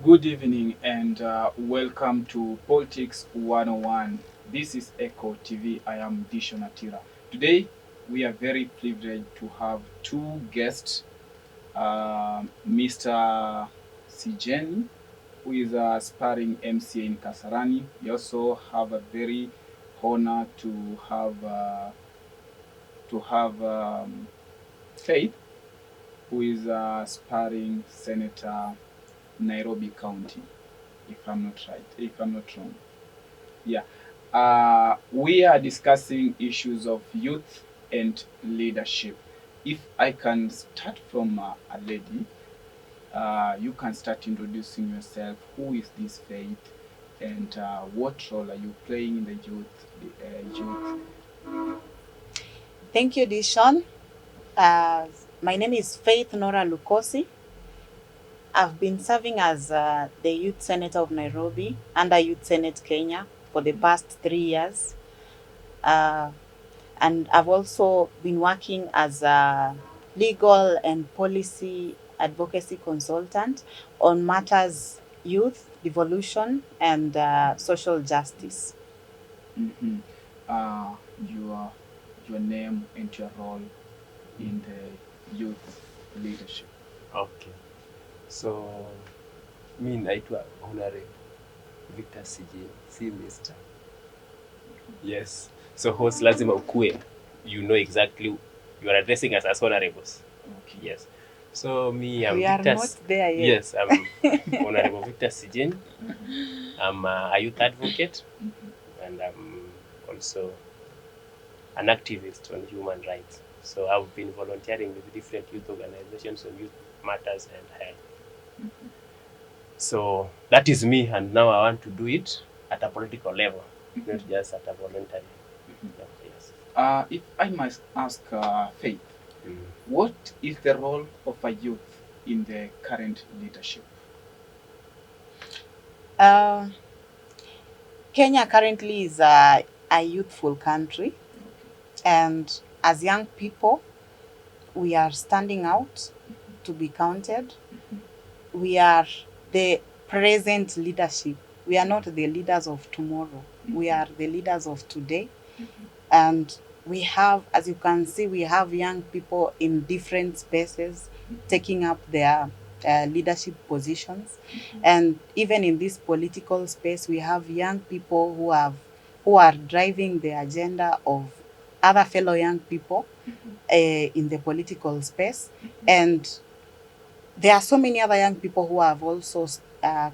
Good evening and welcome to Politics 101. This is Echo TV. I am Disho Natira. Today we are very privileged to have two guests, Mr. Sijeni, who is a aspiring MCA in Kasarani. We also have a very honor to have Faith, who is a aspiring senator Nairobi County, if I'm not right, if I'm not wrong. Yeah. We are discussing issues of youth and leadership. If I can start from a lady, you can start introducing yourself. Who is this Faith, and what role are you playing in the youth? Thank you, Dishon. My name is Faith Nora Lukosi. I've been serving as the Youth Senator of Nairobi under Youth Senate Kenya for the past 3 years. Uh, and I've also been working as a legal and policy advocacy consultant on matters youth, devolution, and social justice. Mm-hmm. Uh, your your name and your role in the youth leadership. Okay. So mi naitwa Honorable Victor CJ, si Mr. Yes. So host lazima ukue, you know exactly you are addressing us as honorables. Okay. Yes. So me, I'm We are Victor. not there yet. Yes, I'm Honorable Victor CJ. I'm a youth advocate, and I'm also an activist on human rights. So I've been volunteering with different youth organizations on youth matters and health. So that is me, and now I want to do it at a political level, not just at a voluntary level. Yes. If I must ask Faith, what is the role of a youth in the current leadership? Uh, Kenya currently is a youthful country, and as young people, we are standing out to be counted. We are the present leadership. We are not the leaders of tomorrow. We are the leaders of today. And we have, as you can see, we have young people in different spaces taking up their leadership positions. And even in this political space, we have young people who are driving the agenda of other fellow young people in the political space. And there are so many other young people who have also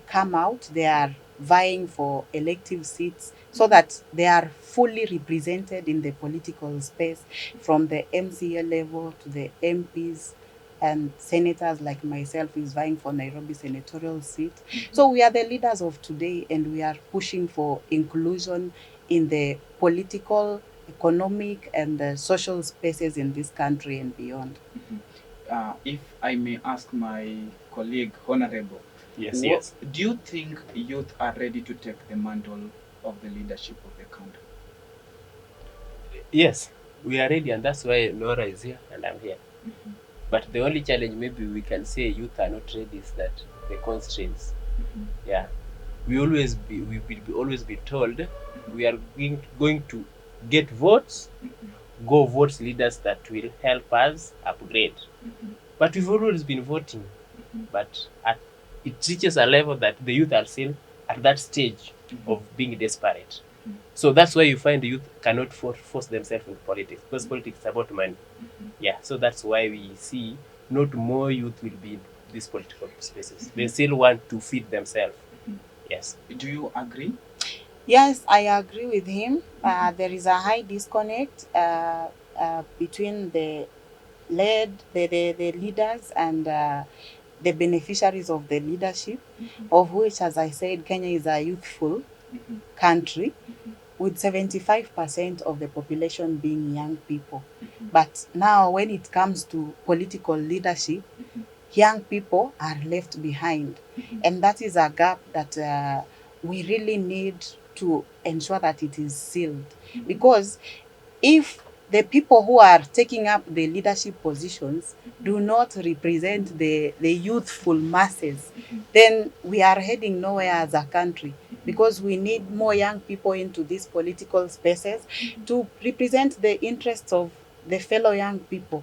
come out. They are vying for elective seats so that they are fully represented in the political space, from the MCA level to the MPs and senators like myself is vying for Nairobi senatorial seat. So we are the leaders of today, and we are pushing for inclusion in the political, economic, and social spaces in this country and beyond. If I may ask my colleague, Honorable, Yes. do you think youth are ready to take the mantle of the leadership of the country? Yes, we are ready, and that's why Nora is here and I'm here. But the only challenge maybe we can say youth are not ready is that the constraints. Yeah, we will always be told we are going to get votes, go vote leaders that will help us upgrade. But we've always been voting, but it reaches a level that the youth are still at that stage of being desperate. So that's why you find the youth cannot force themselves into politics, because politics is about money. Yeah, so that's why we see not more youth will be in these political spaces. They still want to feed themselves. Yes. Do you agree? Yes, I agree with him. There is a high disconnect between the leaders and the beneficiaries of the leadership, of which, as I said, Kenya is a youthful country with 75% of the population being young people. But now when it comes to political leadership, young people are left behind. And that is a gap that we really need to ensure that it is sealed. Because if the people who are taking up the leadership positions do not represent the youthful masses, then we are heading nowhere as a country, because we need more young people into these political spaces to represent the interests of the fellow young people.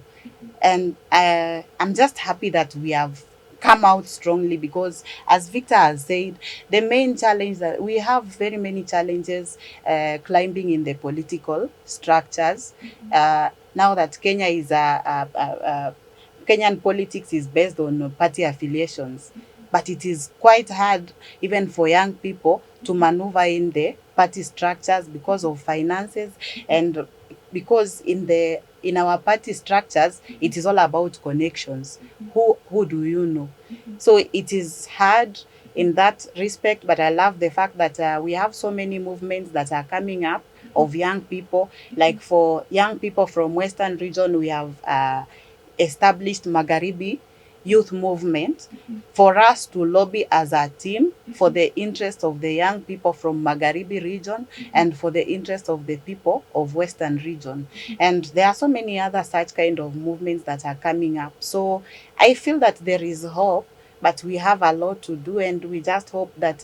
And I'm just happy that we have come out strongly, because as Victor has said, the main challenge that we have, very many challenges climbing in the political structures. Now that Kenya is Kenyan politics is based on party affiliations, but it is quite hard even for young people to maneuver in the party structures because of finances, and because in our party structures it is all about connections. Who do you know? So it is hard in that respect, but I love the fact that we have so many movements that are coming up of young people. Like for young people from Western region, we have established Magharibi Youth Movement for us to lobby as a team for the interest of the young people from Magharibi region and for the interest of the people of Western region. And there are so many other such kind of movements that are coming up. So I feel that there is hope, but we have a lot to do, and we just hope that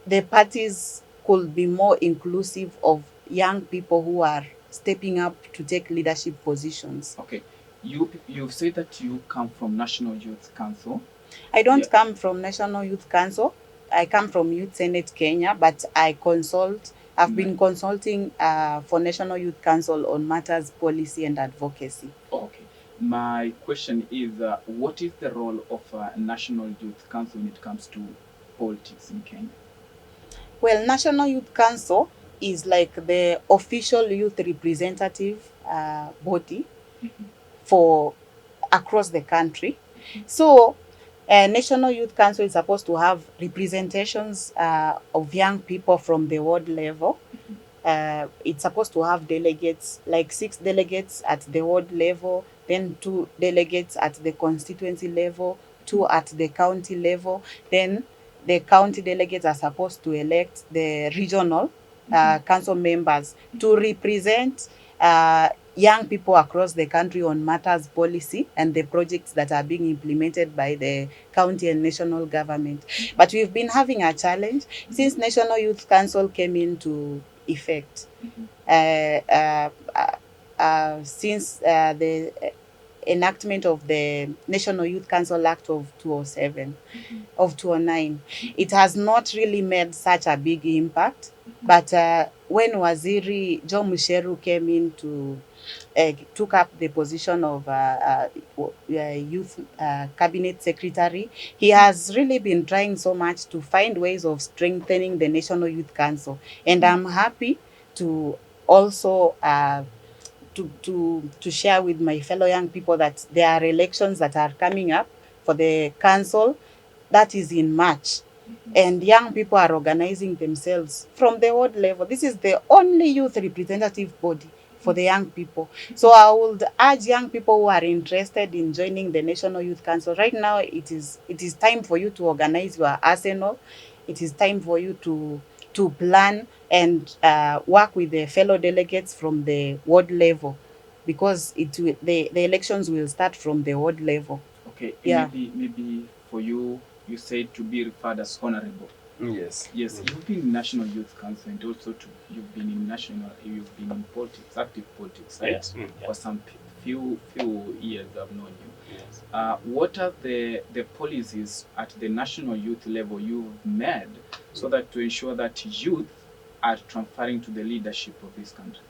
the parties could be more inclusive of young people who are stepping up to take leadership positions. Okay. You've said that you come from National Youth Council. I don't come from National Youth Council. I come from Youth Senate Kenya, but I've been consulting for National Youth Council on matters policy and advocacy. Okay. My question is, what is the role of National Youth Council when it comes to politics in Kenya? Well, National Youth Council is like the official youth representative body for across the country. So, National Youth Council is supposed to have representations of young people from the ward level. It's supposed to have delegates, like 6 delegates at the ward level, then 2 delegates at the constituency level, 2 at the county level. Then the county delegates are supposed to elect the regional council members to represent young people across the country on matters policy and the projects that are being implemented by the county and national government. But we've been having a challenge since National Youth Council came into effect. Since the enactment of the National Youth Council Act of 2007, of 2009, it has not really made such a big impact. But when Waziri John Musheru came in to took up the position of youth cabinet secretary, he has really been trying so much to find ways of strengthening the National Youth Council. And I'm happy to also to share with my fellow young people that there are elections that are coming up for the council. That is in March. And young people are organizing themselves from the ward level. This is the only youth representative body for the young people. So I would urge young people who are interested in joining the National Youth Council. Right now, it is time for you to organize your arsenal. It is time for you to plan and work with the fellow delegates from the ward level, because the elections will start from the ward level. Okay. Yeah. Maybe for you, you said to be referred as honorable. Yes. Yes, you've been in National Youth Council, and also you've been in politics, active politics, right? Yes. For some few years I've known you. Yes. What are the policies at the national youth level you've made so that to ensure that youth are transferring to the leadership of this country?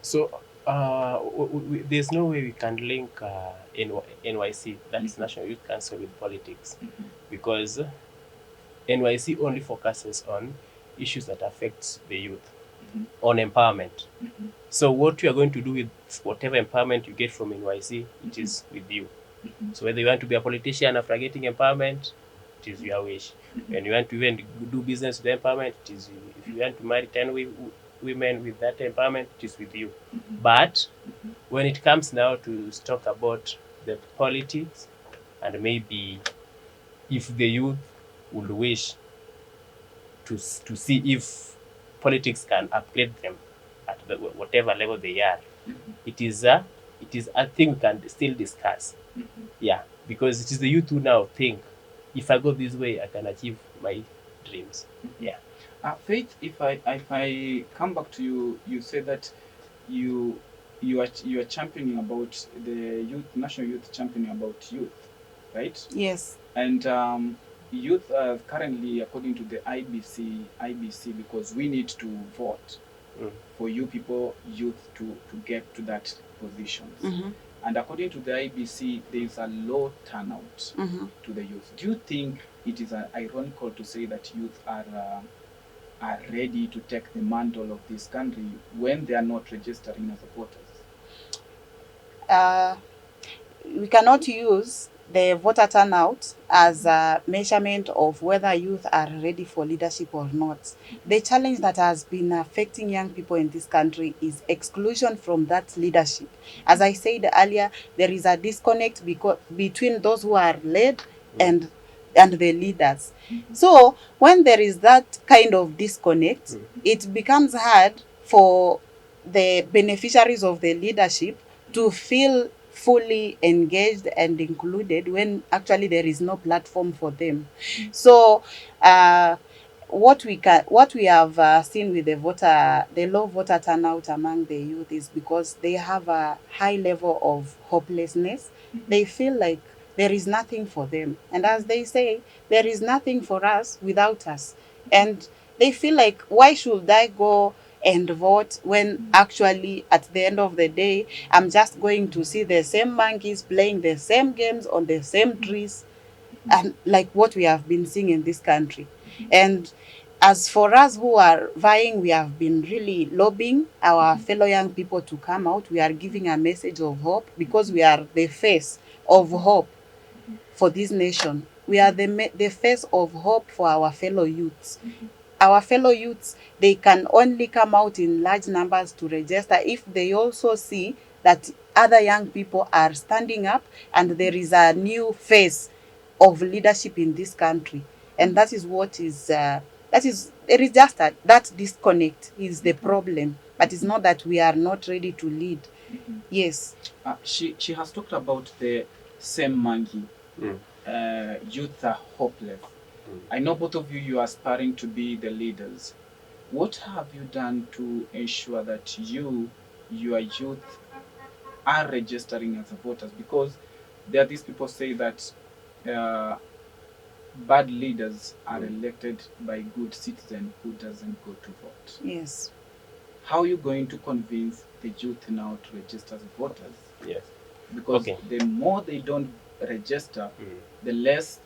So there's no way we can link NYC, that is National Youth Council, with politics, because NYC only focuses on issues that affect the youth, on empowerment. So what you are going to do with whatever empowerment you get from NYC, it is with you. So whether you want to be a politician after getting empowerment, it is your wish. When you want to even do business with empowerment, it is you. If you want to marry 10 women with that empowerment, it is with you. But when it comes now to talk about the politics, and maybe if the youth would wish to see if politics can upgrade them, at the, whatever level they are, it is a thing we can still discuss. Yeah, because it is the youth who now think, if I go this way, I can achieve my dreams. Yeah. Faith, if I come back to you, you say that you you are championing about the youth, national youth championing about youth, right? Yes. And youth are currently, according to the IBC, because we need to vote for you people, youth, to get to that positions. And according to the IBC, there is a low turnout to the youth. Do you think it is ironical to say that youth are ready to take the mantle of this country when they are not registering as voters? We cannot use the voter turnout as a measurement of whether youth are ready for leadership or not. The challenge that has been affecting young people in this country is exclusion from that leadership. As I said earlier, there is a disconnect between those who are led and the leaders. So when there is that kind of disconnect, it becomes hard for the beneficiaries of the leadership to feel fully engaged and included when actually there is no platform for them. So what we have seen with the low voter turnout among the youth is because they have a high level of hopelessness. They feel like there is nothing for them, and as they say, there is nothing for us without us. And they feel like, why should I go and vote when actually at the end of the day I'm just going to see the same monkeys playing the same games on the same trees, and like what we have been seeing in this country. And as for us who are vying, we have been really lobbying our fellow young people to come out. We are giving a message of hope because we are the face of hope for this nation. We are the face of hope for our fellow youths. Our fellow youths, they can only come out in large numbers to register if they also see that other young people are standing up and there is a new face of leadership in this country. And that is what is, there is just that disconnect is the problem. But it's not that we are not ready to lead. Yes. She has talked about the same monkey. Youth are hopeless. I know both of you are aspiring to be the leaders. What have you done to ensure that your youth are registering as voters? Because there are these people say that bad leaders are elected by good citizen who doesn't go to vote. Yes. How are you going to convince the youth now to register as voters? Yes. Because the more they don't register, the less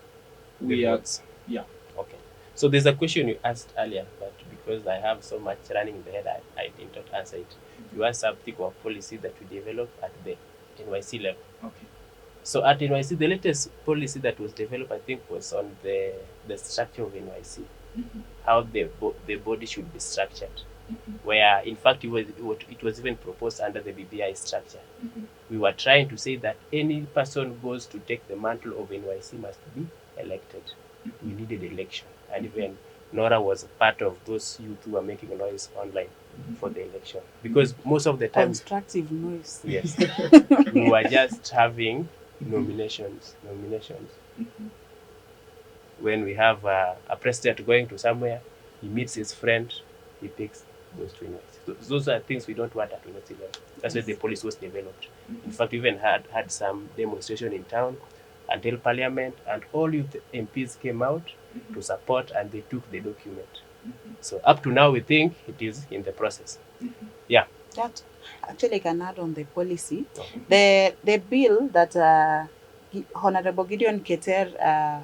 we are. Yeah. Okay. So there's a question you asked earlier, but because I have so much running in the head, I did not answer it. You asked something of policy that we develop at the NYC level. Okay. So at NYC, the latest policy that was developed, I think, was on the structure of NYC, how the body should be structured. Where, in fact, it was even proposed under the BBI structure. We were trying to say that any person who goes to take the mantle of NYC must be elected. We needed election. And even Nora was a part of those youth who were making noise online for the election. Because most of the time... Constructive noise. Yes. We were just having nominations. When we have a president going to somewhere, he meets his friend, he picks those to NYC. Those are things we don't want at NYC level. That's why the policy was developed. In fact, we even had some demonstration in town until Parliament, and all youth MPs came out to support, and they took the document. So up to now, we think it is in the process. Yeah. That actually can add on the policy. The bill that Honorable Gideon Keter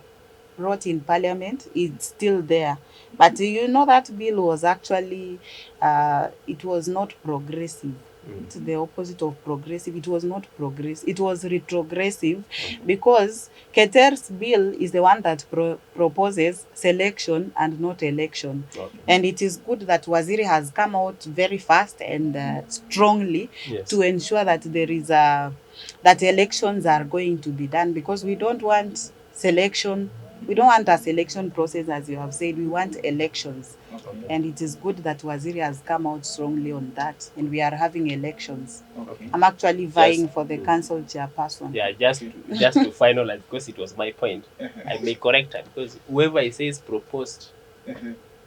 brought in Parliament is still there. But you know that bill was actually, it was not progressive. It's the opposite of progressive. It was not progressive. It was retrogressive because Keter's bill is the one that proposes selection and not election. And it is good that Waziri has come out very fast and strongly to ensure that there is that elections are going to be done, because we don't want selection We don't want a selection process, as you have said. We want elections. Okay. And it is good that Waziri has come out strongly on that, and we are having elections. Okay. I'm actually vying Just- for the council chairperson. Yeah, just to finalize, because it was my point, I may correct her, because whoever says proposed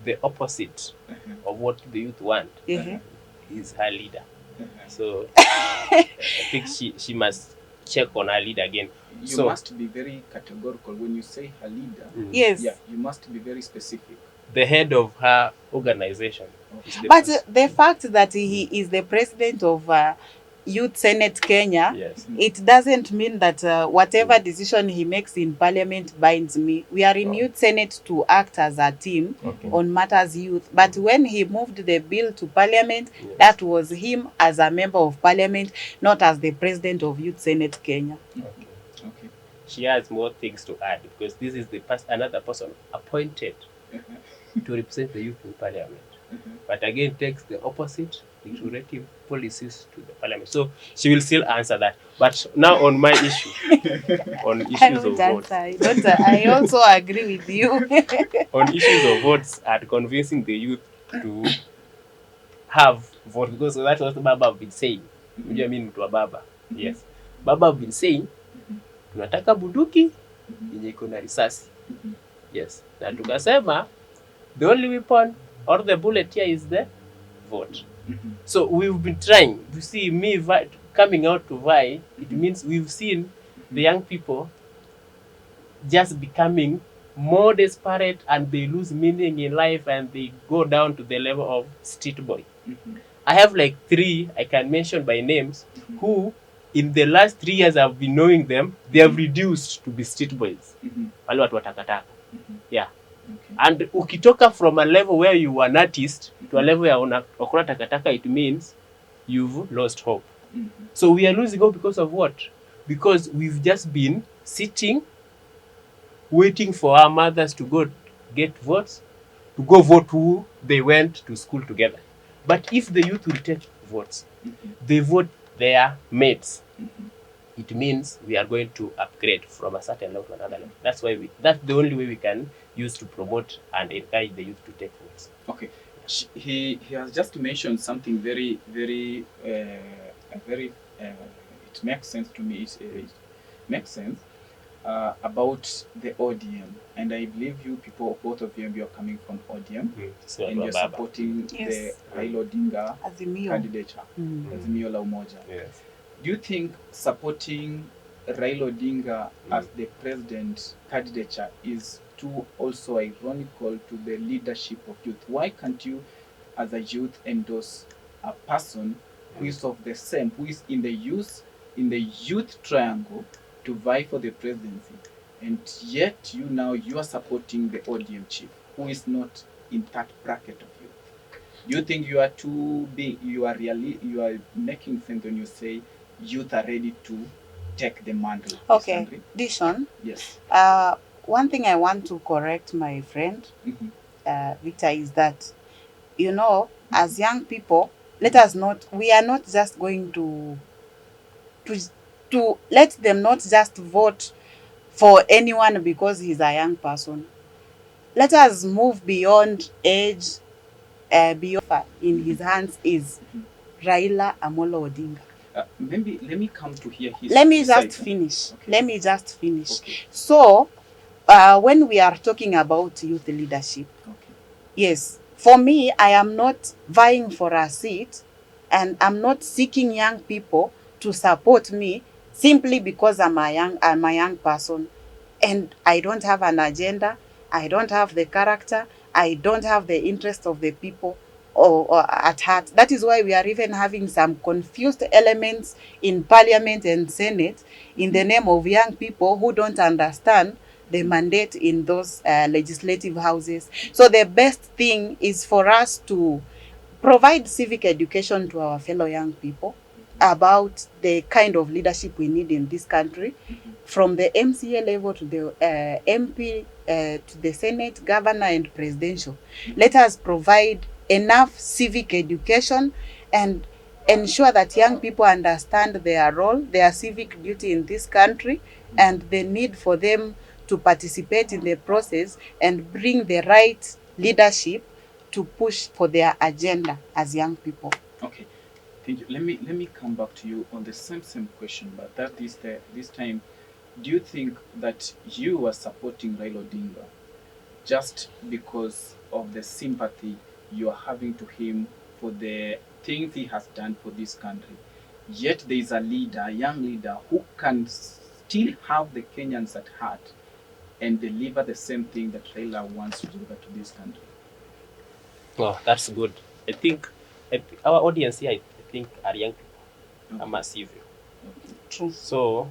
the opposite of what the youth want is her leader. So I think she must check on her leader again. You must be very categorical when you say her leader. Yes. Yeah, you must be very specific. The head of her organization. But the fact that he is the president of Youth Senate Kenya, Yes. it doesn't mean that whatever decision he makes in parliament binds me. We are in Youth Senate to act as a team on matters youth. But when he moved the bill to parliament, that was him as a member of parliament, not as the president of Youth Senate Kenya. Okay. She has more things to add, because this is the another person appointed to represent the youth in parliament. But again, takes the opposite retroactive policies to the parliament. So she will still answer that. But now on my issue, on issues of votes. I also agree with you. On issues of votes and convincing the youth to have vote, because that's what Baba have been saying. What do you mean to Baba? Yes. Baba have been saying, tunataka bunduki yenye iko na risasi. Yes. Na tukasema, the only weapon or the bullet here is the vote. So we've been trying. You see me coming out to vie, it means we've seen the young people just becoming more desperate, and they lose meaning in life, and they go down to the level of street boy. I have like 3 I can mention by names who in the last 3 years I've been knowing them, they have reduced to be street boys. Wale watu wa takataka. Yeah. And ukitoka from a level where you were an artist to a level ya wakuna takataka, it means you've lost hope. So we are losing hope because of what? Because we've just been sitting, waiting for our mothers to go get votes, to go vote who they went to school together. But if the youth will take votes, they vote their mates. It means we are going to upgrade from a certain level to another level. That's the only way we can use to promote and encourage the youth to take votes. Okay. He has just mentioned something very, very, it makes sense to me. It makes sense about the ODM. And I believe you people, both of you are coming from ODM. So and you're supporting the Raila Odinga candidature, Azimio la Umoja. Yes. Do you think supporting Raila Odinga as the president candidature is too also ironical to the leadership of youth? Why can't you, as a youth, endorse a person who is of the same, who is in the youth triangle to vie for the presidency, and yet you are supporting the ODM chief who is not in that bracket of youth? Do you think you are too big? You are making sense when you say youth are ready to take the mantle? Okay, Dishon. Yes. One thing I want to correct my friend Victor is that, as young people, we are not just going to let them not just vote for anyone because he's a young person. Let us move beyond age. Beyond in his hands is Raila Amolo Odinga. Maybe let me come to hear his. Let me just finish. Okay. Let me just finish. Okay. So, when we are talking about youth leadership, yes, for me, I am not vying for a seat, and I'm not seeking young people to support me simply because I'm a young person, and I don't have an agenda. I don't have the character. I don't have the interest of the people or at heart. That is why we are even having some confused elements in Parliament and Senate in the name of young people who don't understand the mandate in those legislative houses. So the best thing is for us to provide civic education to our fellow young people about the kind of leadership we need in this country, from the MCA level to the MP, to the Senate, governor, and presidential. Let us provide enough civic education and ensure that young people understand their role, their civic duty in this country, and the need for them to participate in the process and bring the right leadership to push for their agenda as young people. Okay, thank you. Let me come back to you on the same question, but that this time, do you think that you are supporting Raila Odinga just because of the sympathy you are having to him for the things he has done for this country? Yet there is a leader, a young leader, who can still have the Kenyans at heart and deliver the same thing that Raila wants to deliver to this country. Oh, that's good. I think our audience here, I think, are young people. Okay. Ama sivyo. Okay. True. So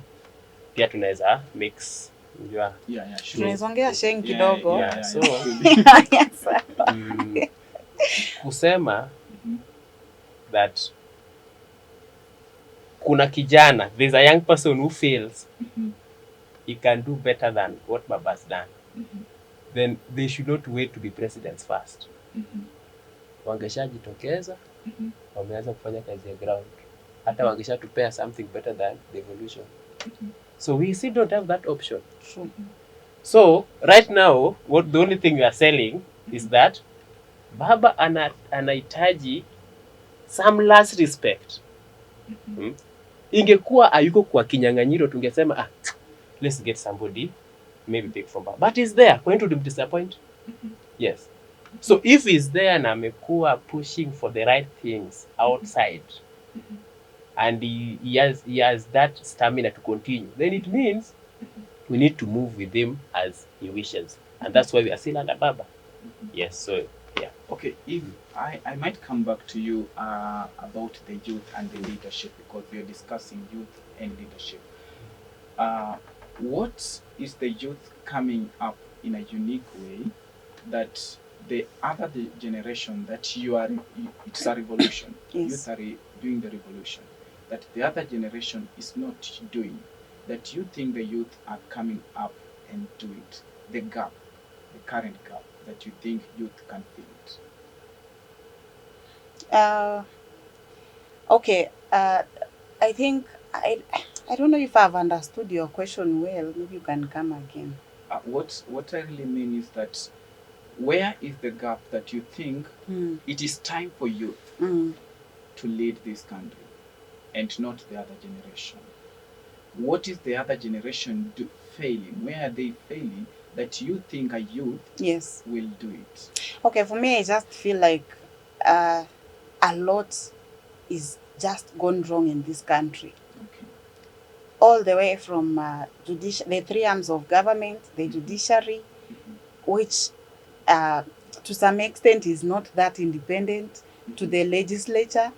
pia tunaweza mix unajua. Yeah, sure. Tunaweza ongea sheng kidogo. So Yes. kusema that kuna kijana, there's a young person who feels he can do better than what Baba's done. Then they should not wait to be presidents first. Wangeshajitokeza, wameanza kufanya kazi ya ground. Hata wangeshatupea something better than the evolution. So we still don't have that option. True. So right now, the only thing we are selling is that Baba anahitaji some last respect. Ingekuwa ayuko kwa kinyang'anyiro tungesema let's get somebody maybe big from Baba. But he's there. Going to disappoint? Yes. So if he's there na amekuwa pushing for the right things outside and he has that stamina to continue, then it means we need to move with him as he wishes. And that's why we are still under Baba. Yes, so yeah. Okay, if I might come back to you about the youth and the leadership, because we are discussing youth and leadership. What is the youth coming up in a unique way that the other generation that it's a revolution. Yes. Youth are doing the revolution that the other generation is not doing, that you think the youth are coming up and do it, the gap, the current gap, that you think youth can fill it? Okay, I think, I don't know if I've understood your question well. Maybe you can come again. What I really mean is that where is the gap that you think it is time for youth to lead this country and not the other generation? What is the other generation failing? Where are they failing that you think a youth will do it? Okay, for me, I just feel like a lot is just gone wrong in this country. Okay. All the way from the three arms of government, the judiciary, which to some extent is not that independent, to the legislature,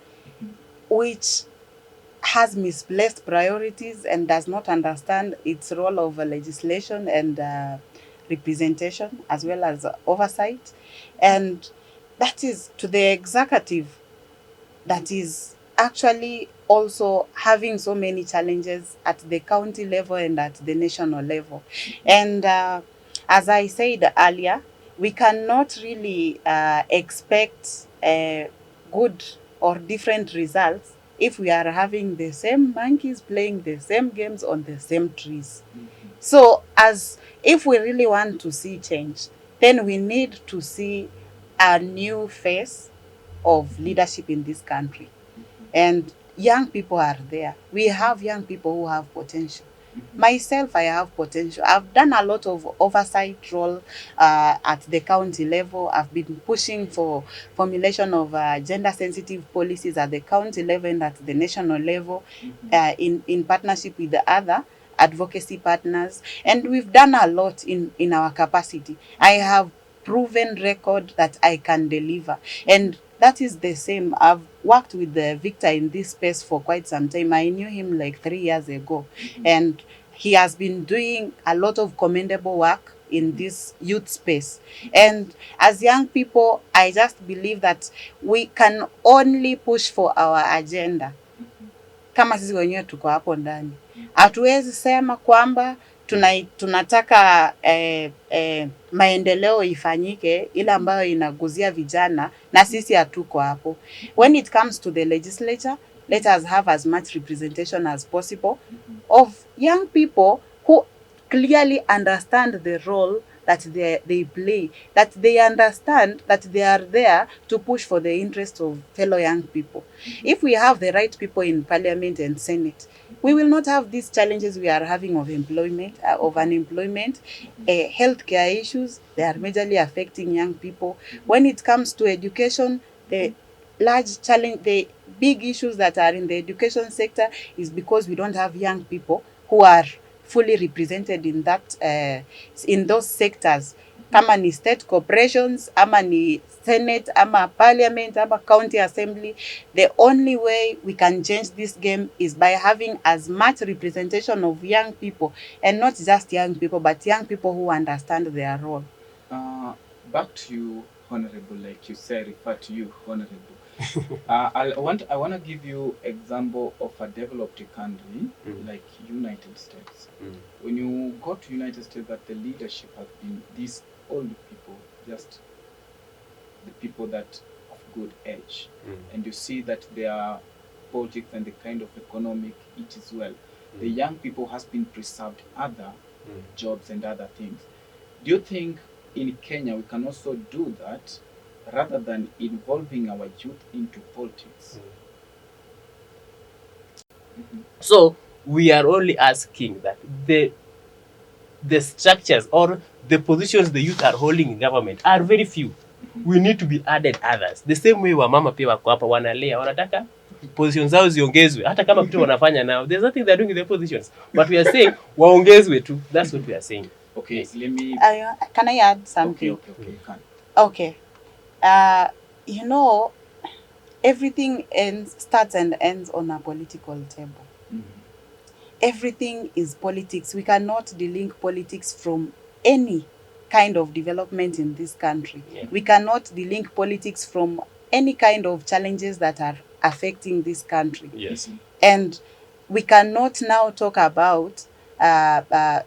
which has misplaced priorities and does not understand its role of legislation and representation as well as oversight. And that is to the executive that is actually also having so many challenges at the county level and at the national level. And as I said earlier, we cannot really expect good or different results if we are having the same monkeys playing the same games on the same trees. So as if we really want to see change, then we need to see a new face of leadership in this country. And young people are there. We have young people who have potential. Myself, I have potential. I've done a lot of oversight role at the county level. I've been pushing for formulation of gender-sensitive policies at the county level and at the national level in partnership with the other advocacy partners. And we've done a lot in our capacity. I have proven record that I can deliver. And that is the same. I've worked with Victor in this space for quite some time. I knew him like 3 years ago. And he has been doing a lot of commendable work in this youth space. And as young people, I just believe that we can only push for our agenda. Kama sisi wenyewe tuko hapo ndani. Hatuwezi sema kwamba tunataka maendeleo ifanyike ile ambayo inaguzia vijana na sisi hatuko hapo. When it comes to the legislature, let us have as much representation as possible of young people who clearly understand the role that they play, that they understand that they are there to push for the interests of fellow young people. If we have the right people in Parliament and Senate, we will not have these challenges we are having of employment, of unemployment, healthcare issues. They are majorly affecting young people. When it comes to education, the large challenge, the big issues that are in the education sector is because we don't have young people who are fully represented in that in those sectors. Kama ni state corporations, ama ni senate, ama parliament, ama county assembly, the only way we can change this game is by having as much representation of young people, and not just young people, but young people who understand their role. Back to you, Honorable, like you said, refer to you, Honorable. I want to give you example of a developed country like United States. When you go to United States, that the leadership has been these old people, just the people that of good age, and you see that their politics and the kind of economic it is well. The young people has been preserved other jobs and other things. Do you think in Kenya we can also do that rather than involving our youth into politics? So we are only asking that the structures or the positions the youth are holding in government are very few. We need to be added others. The same way wamama pia wako hapa wanalea, wanataka positions zao ziongezwe, hata kama kitu wanafanya now. There's nothing they're doing in the positions, but we are saying waongezwe tu. That's what we are saying. Okay, yes. Let me. Can I add something? Okay, you can. Okay. You know, everything starts and ends on a political table. Everything is politics. We cannot delink politics from any kind of development in this country. Yeah. We cannot delink politics from any kind of challenges that are affecting this country. Yes. And we cannot now talk about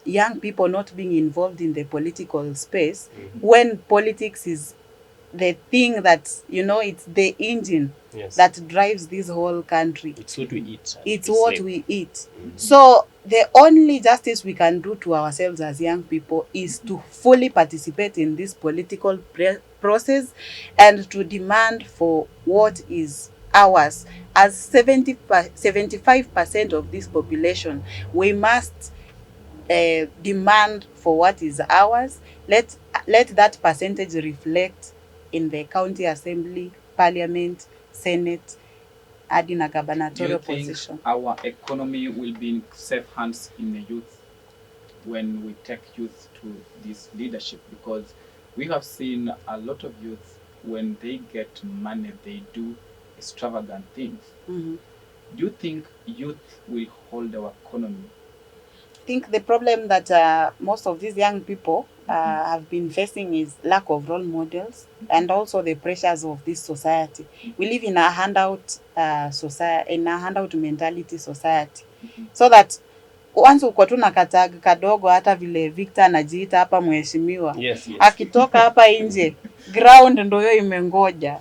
young people not being involved in the political space when politics is the thing that, you know, it's the engine that drives this whole country. It's what we eat. It's what we eat. So the only justice we can do to ourselves as young people is to fully participate in this political process and to demand for what is ours. As 75% of this population, we must demand for what is ours. Let that percentage reflect in the county assembly, parliament, senate, hadi na gubernatorial position. Do you think our economy will be in safe hands in the youth when we take youth to this leadership? Because we have seen a lot of youth, when they get money, they do extravagant things. Do you think youth will hold our economy? I think the problem that most of these young people have been facing is lack of role models and also the pressures of this society. We live in a handout society, in a handout mentality society, so that once uko tu na katag kadogo, hata vile Victor anajiita hapa mheshimiwa, akitoka hapa nje ground ndio hiyo imengoja.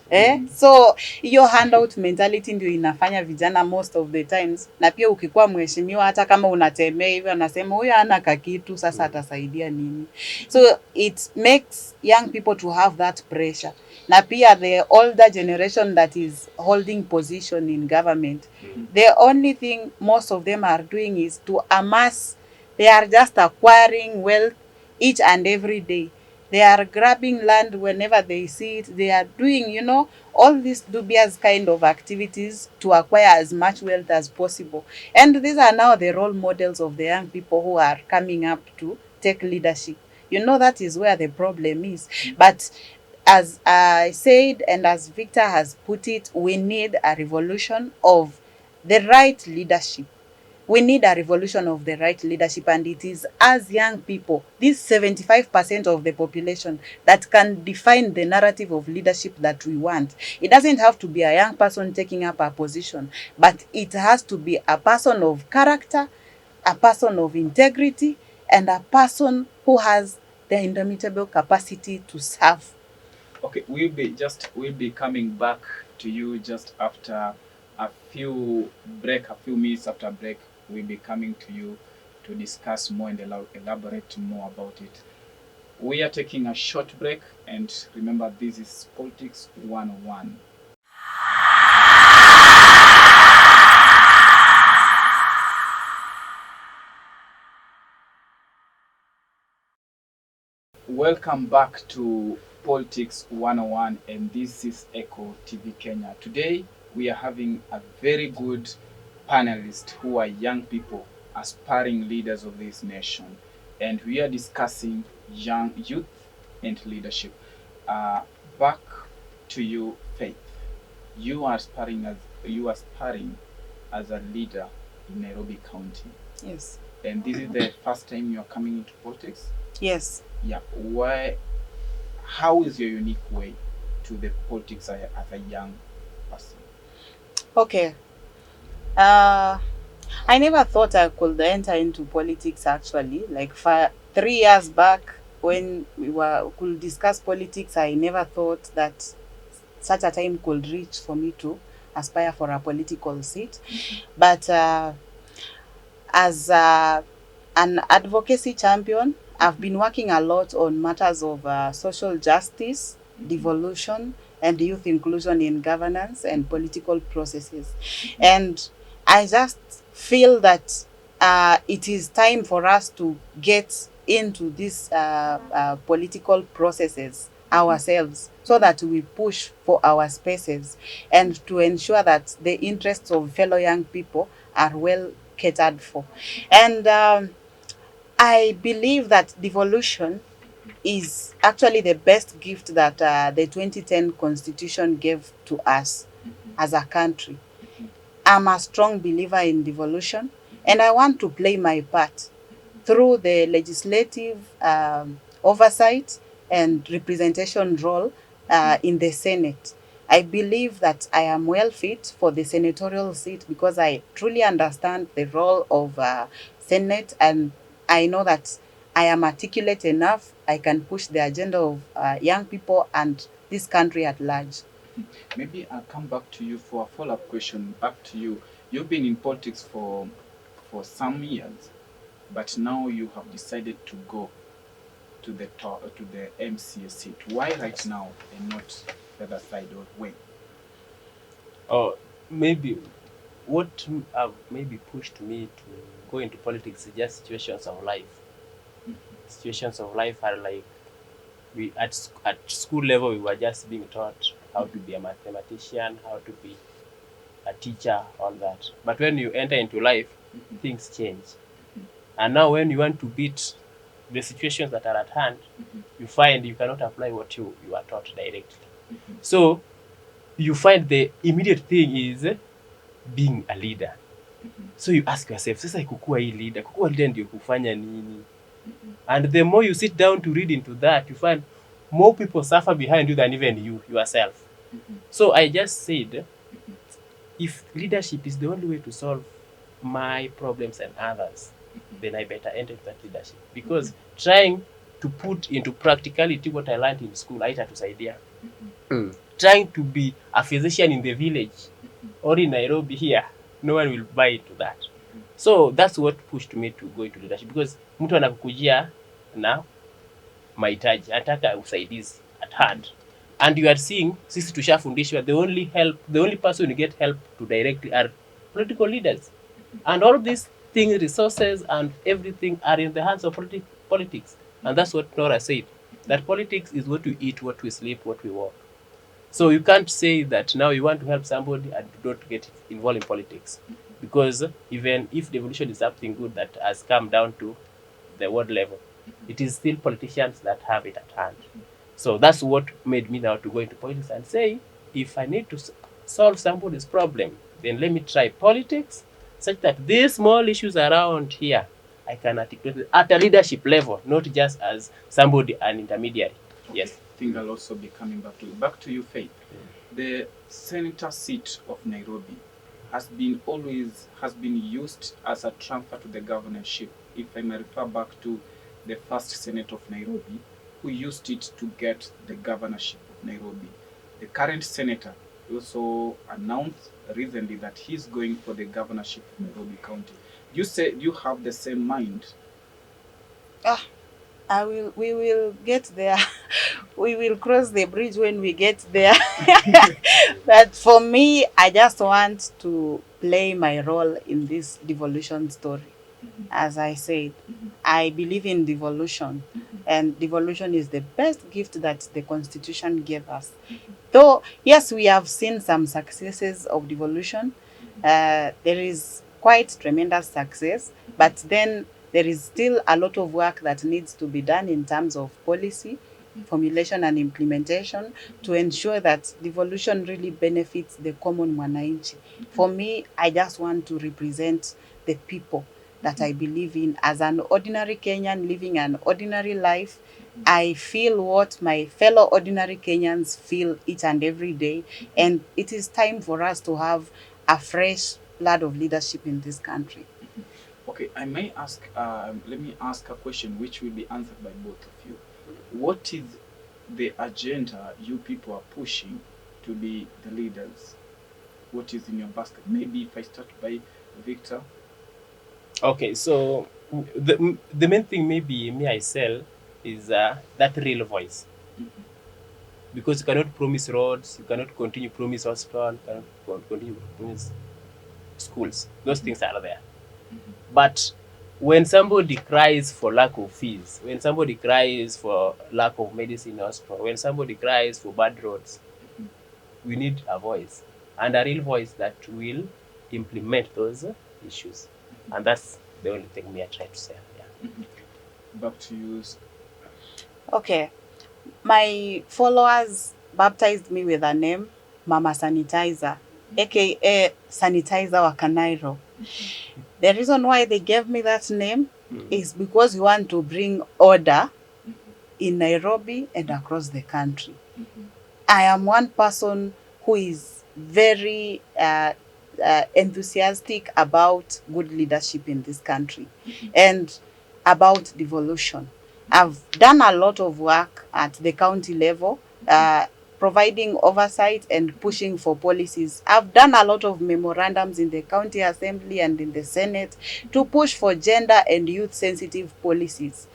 So hiyo handout mentality ndio inafanya vijana most of the times, na pia ukikuwa mheshimiwa hata kama unatemea hivyo anasema huyo hana kakitu, sasa atasaidia nini? So it makes young people to have that pressure. Na pia the older generation that is holding position in government, the only thing most of them are doing is to amass. They are just acquiring wealth each and every day. They are grabbing land whenever they see it. They are doing, you know, all these dubious kind of activities to acquire as much wealth as possible. And these are now the role models of the young people who are coming up to take leadership. You know, that is where the problem is. But as I said, and as Victor has put it, we need a revolution of the right leadership. We need a revolution of the right leadership, and it is as young people, this 75% of the population, that can define the narrative of leadership that we want. It doesn't have to be a young person taking up a position, but it has to be a person of character, a person of integrity, and a person who has the indomitable capacity to serve. Okay, we'll be coming back to you just after a few minutes after break. We'll be coming to you to discuss more and elaborate more about it. We are taking a short break, and remember, this is Politics 101. Welcome back to Politics 101, and this is Echo TV Kenya. Today, we are having a very good panelists who are young people, aspiring leaders of this nation, and we are discussing young youth and leadership. Back to you, Faith. You are aspiring as a leader in Nairobi County, Yes. and this is the first time you are coming into politics. Yes. Yeah. Why? How is your unique way to the politics as a young person? Okay. I never thought I could enter into politics actually. Like 3 years back when could discuss politics, I never thought that such a time could reach for me to aspire for a political seat. But as an advocacy champion, I've been working a lot on matters of social justice, devolution, and youth inclusion in governance and political processes. And I just feel that it is time for us to get into these political processes ourselves, so that we push for our spaces and to ensure that the interests of fellow young people are well catered for. And I believe that devolution is actually the best gift that the 2010 Constitution gave to us as a country. I'm a strong believer in devolution, and I want to play my part through the legislative oversight and representation role in the Senate. I believe that I am well fit for the senatorial seat because I truly understand the role of Senate, and I know that I am articulate enough. I can push the agenda of young people and this country at large. Maybe I'll come back to you for a follow-up question. Back to you. You've been in politics for some years, but now you have decided to go to the MCA seat. Why right now and not the other side, or when? Or maybe what maybe pushed me to go into politics is just situations of life. Situations of life are like we at school level we were just being taught how to be a mathematician, how to be a teacher, all that. But when you enter into life, things change. And now when you want to beat the situations that are at hand, you find you cannot apply what you are taught directly. So you find the immediate thing is being a leader. So you ask yourself, sasa kukua leader ndio kufanya nini? And the more you sit down to read into that, you find more people suffer behind you than even you yourself. So I just said, if leadership is the only way to solve my problems and others, then I better enter into that leadership. Because trying to put into practicality what I learned in school, haitatusaidia. Trying to be a physician in the village or in Nairobi here, no one will buy into that. So that's what pushed me to go into leadership, because mtu anakukujia na mahitaji, anataka usaidizi at hand. And you are seeing, sisi tushafundishwa, the only person you get help to directly are political leaders. And all these things, resources and everything are in the hands of politics. And that's what Nora said, that politics is what we eat, what we sleep, what we work. So you can't say that now you want to help somebody and do not get involved in politics. Because even if devolution is something good that has come down to the world level, it is still politicians that have it at hand. So that's what made me now to go into politics and say, if I need to solve somebody's problem, then let me try politics, such that these small issues around here, I can articulate at a leadership level, not just as somebody, an intermediary. Yes. I think I'll also be coming back to you, Faith. The senator seat of Nairobi has been used as a transfer to the governorship. If I may refer back to the first Senate of Nairobi, who used it to get the governorship of Nairobi. The current senator He also announced recently that he's going for the governorship of Nairobi County. You say you have the same mind. Ah, we will get there. We will cross the bridge when we get there. But for me, I just want to play my role in this devolution story. As I said, I believe in devolution, and devolution is the best gift that the Constitution gave us. Though, yes, we have seen some successes of devolution. There is quite tremendous success, but then there is still a lot of work that needs to be done in terms of policy, formulation and implementation to ensure that devolution really benefits the common mwananchi. For me, I just want to represent the people that I believe in. As an ordinary Kenyan living an ordinary life, I feel what my fellow ordinary Kenyans feel each and every day. And it is time for us to have a fresh blood of leadership in this country. Okay, I may ask, let me ask a question which will be answered by both of you. What is the agenda you people are pushing to be the leaders? What is in your basket? Maybe if I start by Victor. Okay, so the main thing maybe me I sell is that real voice. Because you cannot promise roads, you cannot continue promise hospital, you cannot continue promise schools. Those things are there. But when somebody cries for lack of fees, when somebody cries for lack of medicine in hospital, when somebody cries for bad roads, we need a voice, and a real voice that will implement those issues. And that's the only thing me I try to say. Yeah. Back to you. Okay. My followers baptized me with a name, Mama Sanitizer, aka Sanitizer wa Kanairo. The reason why they gave me that name is because we want to bring order in Nairobi and across the country. I am one person who is very enthusiastic about good leadership in this country and about devolution. I've done a lot of work at the county level, providing oversight and pushing for policies. I've done a lot of memorandums in the county assembly and in the Senate to push for gender and youth sensitive policies.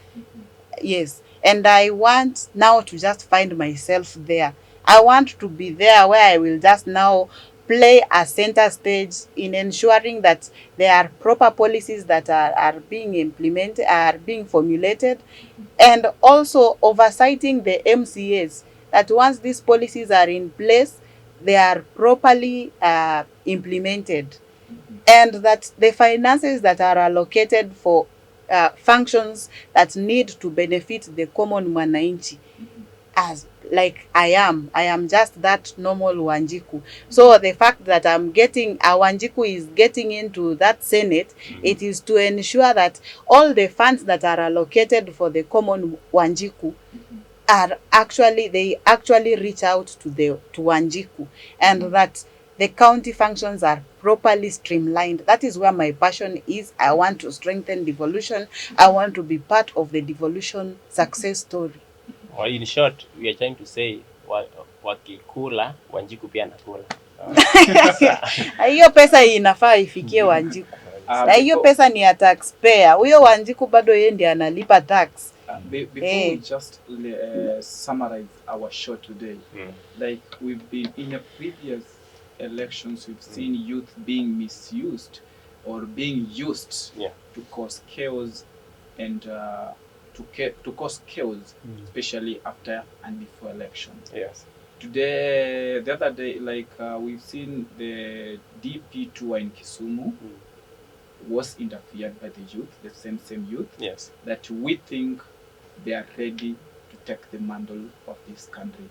Yes, and I want now to just find myself there. I want to be there where I will just now play a center stage in ensuring that there are proper policies that are being implemented, are being formulated, and also oversighting the MCAs, that once these policies are in place, they are properly implemented, and that the finances that are allocated for functions that need to benefit the common mwananchi, as like I am just that normal Wanjiku. So the fact that I'm getting a Wanjiku is getting into that Senate, it is to ensure that all the funds that are allocated for the common Wanjiku are actually, they actually reach out to Wanjiku, and that the county functions are properly streamlined. That is where my passion is. I want to strengthen devolution. I want to be part of the devolution success story. Or in short, we are trying to say wakikula Wanjiku pia nakula. Hiyo pesa inafaa ifikie Wanjiku. Na hiyo pesa ni ya taxpayer. Huyo Wanjiku bado yeye ndiye analipa tax. Before we just summarize our show today, like we've been in a previous elections, we've seen youth being misused or being used to cause chaos and to cause chaos, especially after and before election. Yes. Today, the other day, like we've seen the DP tour in Kisumu was interfered by the youth, the same youth, yes, that we think they are ready to take the mantle of this country.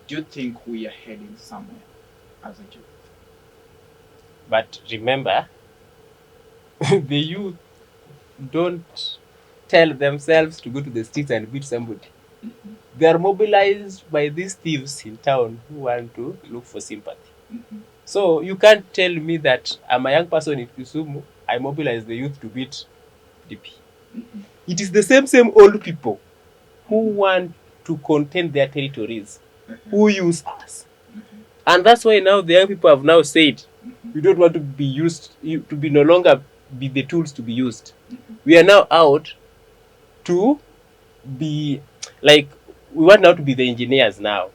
Do you think we are heading somewhere as a youth? But remember, the youth don't tell themselves to go to the streets and beat somebody. They are mobilized by these thieves in town who want to look for sympathy. So you can't tell me that I'm a young person in Kisumu, I mobilize the youth to beat DP. It is the same old people who want to contain their territories, who use us. And that's why now the young people have now said, we don't want to be used, to be no longer be the tools to be used. We are now out to be like, we want now to be the engineers now.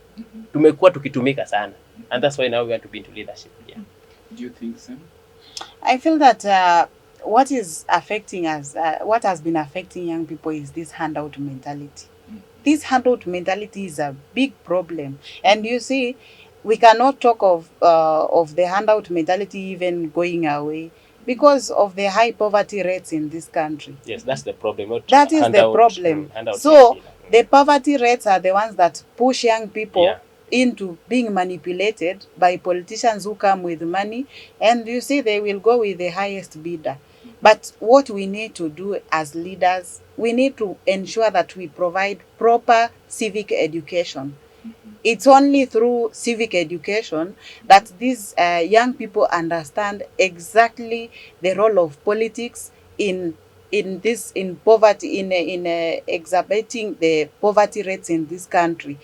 Tumekuwa tukitumika sana. And that's why now we want to be into leadership. Yeah. Do you think so? I feel that what is affecting us, what has been affecting young people is this handout mentality. This handout mentality is a big problem. And you see, we cannot talk of the handout mentality even going away because of the high poverty rates in this country. Yes, that's the problem. That is the problem. So the poverty rates are the ones that push young people into being manipulated by politicians who come with money, and you see they will go with the highest bidder. But what we need to do as leaders, we need to ensure that we provide proper civic education. It's only through civic education that these young people understand exactly the role of politics in poverty, in exacerbating the poverty rates in this country.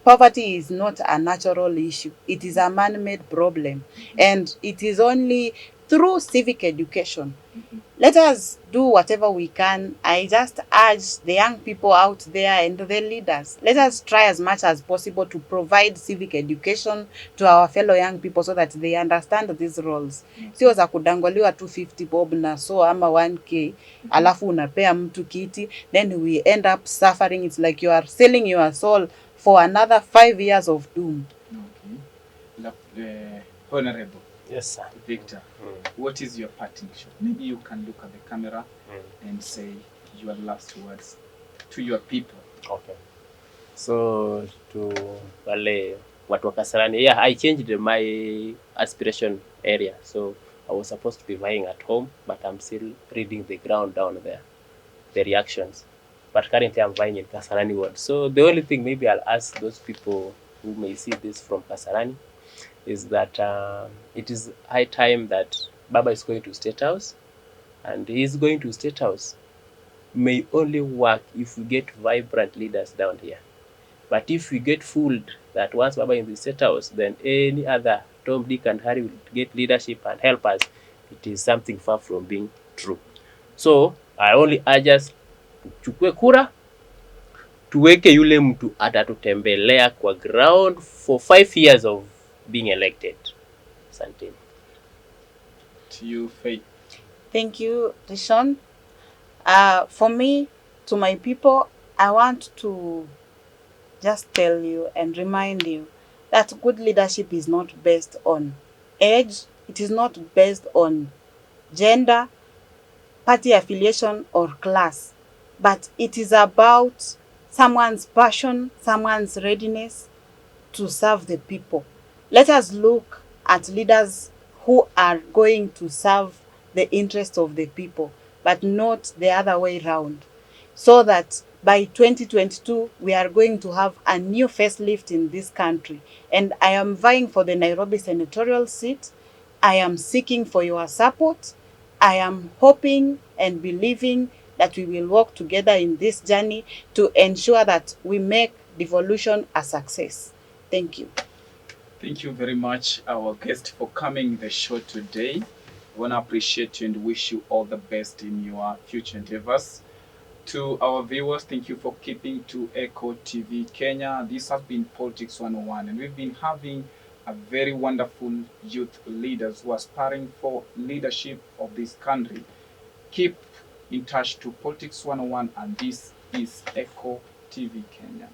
Poverty is not a natural issue. It is a man-made problem. And it is only through civic education. Let us do whatever we can. I just urge the young people out there and the leaders, let us try as much as possible to provide civic education to our fellow young people so that they understand these roles. Sio za kudangoliwa 250 bob na so ama 1k, alafu unapea mtu kiti, then we end up suffering. It's like you are selling your soul for another 5 years of doom. Okay. Honorable. Yes, sir. Victor, what is your parting shot? Maybe you can look at the camera and say your last words to your people. Okay. So to wale watu wa Kasarani, yeah, I changed my aspiration area. So I was supposed to be vying at home, but I'm still reading the ground down there, the reactions. But currently I'm vying in Kasarani ward. So the only thing maybe I'll ask those people who may see this from Kasarani is that it is high time that Baba is going to State House, and he is going to State House may only work if we get vibrant leaders down here. But if we get fooled that once Baba in the State House, then any other Tom, Dick and Harry will get leadership and help us, it is something far from being true. So I only urge us tuchukue kura, tuweke yule mtu atatutembelea kwa ground for 5 years of being elected. Asante. To you, Faith. Thank you, Rishon. For me, to my people, I want to just tell you and remind you that good leadership is not based on age, it is not based on gender, party affiliation, or class, but it is about someone's passion, someone's readiness to serve the people. Let us look at leaders who are going to serve the interests of the people, but not the other way around, so that by 2022, we are going to have a new facelift in this country. And I am vying for the Nairobi senatorial seat. I am seeking for your support. I am hoping and believing that we will work together in this journey to ensure that we make devolution a success. Thank you. Thank you very much, our guest, for coming the show today. I want to appreciate you and wish you all the best in your future endeavors. To our viewers, thank you for keeping to Echo TV Kenya. This has been Politics 101, and we've been having a very wonderful youth leaders who are aspiring for leadership of this country. Keep in touch to Politics 101, and this is Echo TV Kenya.